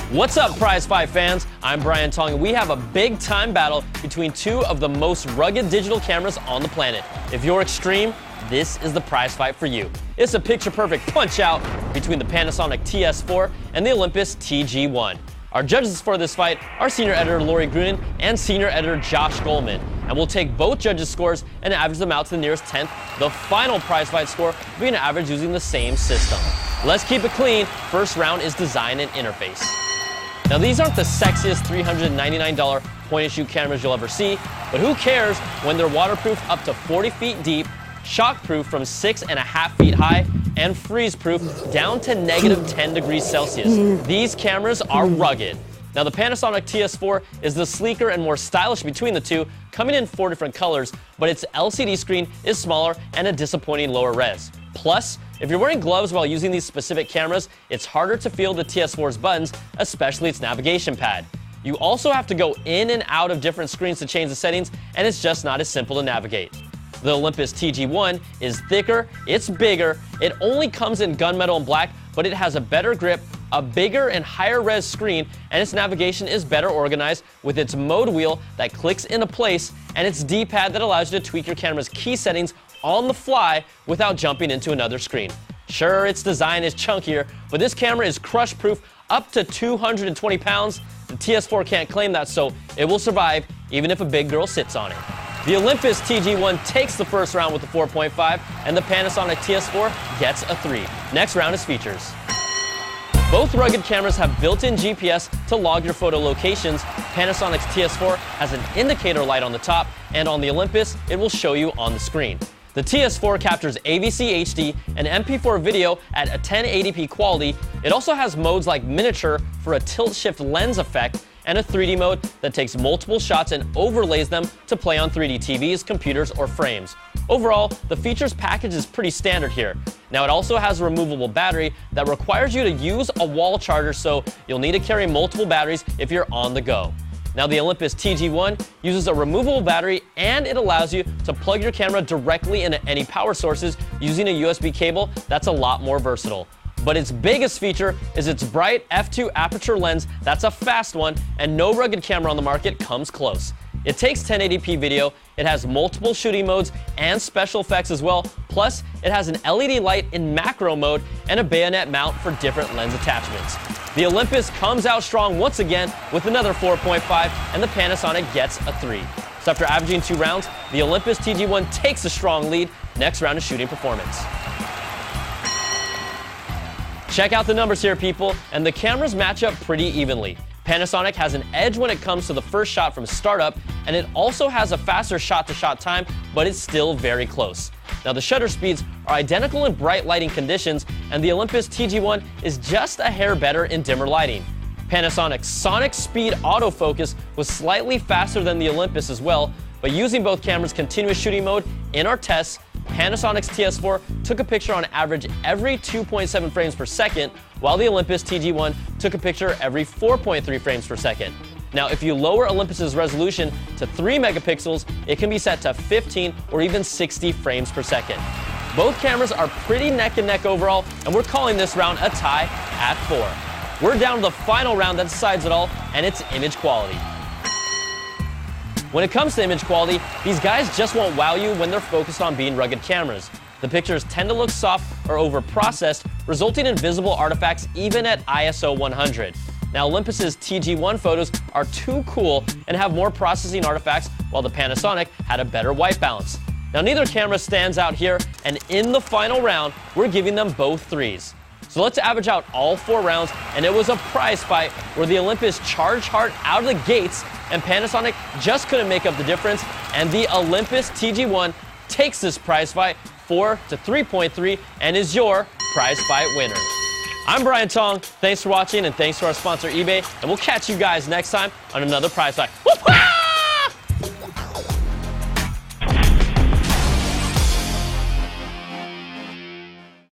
What's up, Prizefight fans? I'm Brian Tong, and we have a big-time battle between two of the most rugged digital cameras on the planet. If you're extreme, this is the Prizefight for you. It's a picture-perfect punch-out between the Panasonic TS4 and the Olympus TG1. Our judges for this fight are senior editor Lori Grunin and senior editor Josh Goldman, and we'll take both judges' scores and average them out to the nearest 10th. The final Prizefight score will be an average using the same system. Let's keep it clean. First round is design and interface. Now, these aren't the sexiest $399 point-and-shoot cameras you'll ever see, but who cares when they're waterproof up to 40 feet deep, shockproof from 6.5 feet high, and freeze-proof down to -10 degrees Celsius. These cameras are rugged. Now, the Panasonic TS4 is the sleeker and more stylish between the two, coming in 4 different colors, but its LCD screen is smaller and a disappointing lower res. Plus, if you're wearing gloves while using these specific cameras, it's harder to feel the TS4's buttons, especially its navigation pad. You also have to go in and out of different screens to change the settings, and it's just not as simple to navigate. The Olympus TG1 is thicker, it's bigger, it only comes in gunmetal and black, but it has a better grip, a bigger and higher res screen, and its navigation is better organized with its mode wheel that clicks into place and its D-pad that allows you to tweak your camera's key settings on the fly without jumping into another screen. Sure, its design is chunkier, but this camera is crush-proof up to 220 pounds. The TS4 can't claim that, so it will survive even if a big girl sits on it. The Olympus TG1 takes the first round with a 4.5, and the Panasonic TS4 gets a 3. Next round is features. Both rugged cameras have built-in GPS to log your photo locations. Panasonic's TS4 has an indicator light on the top, and on the Olympus, it will show you on the screen. The TS4 captures AVC HD and MP4 video at a 1080p quality. It also has modes like miniature for a tilt-shift lens effect, and a 3D mode that takes multiple shots and overlays them to play on 3D TVs, computers, or frames. Overall, the features package is pretty standard here. Now, it also has a removable battery that requires you to use a wall charger, so you'll need to carry multiple batteries if you're on the go. Now, the Olympus TG1 uses a removable battery, and it allows you to plug your camera directly into any power sources using a USB cable that's a lot more versatile. But its biggest feature is its bright f2 aperture lens that's a fast one, and no rugged camera on the market comes close. It takes 1080p video, it has multiple shooting modes and special effects as well, plus it has an LED light in macro mode and a bayonet mount for different lens attachments. The Olympus comes out strong once again with another 4.5, and the Panasonic gets a 3. So after averaging 2 rounds, the Olympus TG1 takes a strong lead. Next round is shooting performance. Check out the numbers here, people, and the cameras match up pretty evenly. Panasonic has an edge when it comes to the first shot from startup, and it also has a faster shot-to-shot time, but it's still very close. Now, the shutter speeds are identical in bright lighting conditions, and the Olympus TG1 is just a hair better in dimmer lighting. Panasonic's Sonic Speed autofocus was slightly faster than the Olympus as well, but using both cameras' continuous shooting mode in our tests, Panasonic's TS4 took a picture on average every 2.7 frames per second, while the Olympus TG1 took a picture every 4.3 frames per second. Now, if you lower Olympus's resolution to 3 megapixels, it can be set to 15 or even 60 frames per second. Both cameras are pretty neck and neck overall, and we're calling this round a tie at 4. We're down to the final round that decides it all, and it's image quality. When it comes to image quality, these guys just won't wow you when they're focused on being rugged cameras. The pictures tend to look soft or over-processed, resulting in visible artifacts even at ISO 100. Now, Olympus's TG1 photos are too cool and have more processing artifacts, while the Panasonic had a better white balance. Now, neither camera stands out here, and in the final round, we're giving them both 3s. So let's average out all 4 rounds, and it was a prize fight where the Olympus charged hard out of the gates, and Panasonic just couldn't make up the difference, and the Olympus TG1 takes this prize fight 4 to 3.3 and is your prize fight winner. I'm Brian Tong. Thanks for watching, and thanks to our sponsor eBay, and we'll catch you guys next time on another prize fight. Woo-hoo!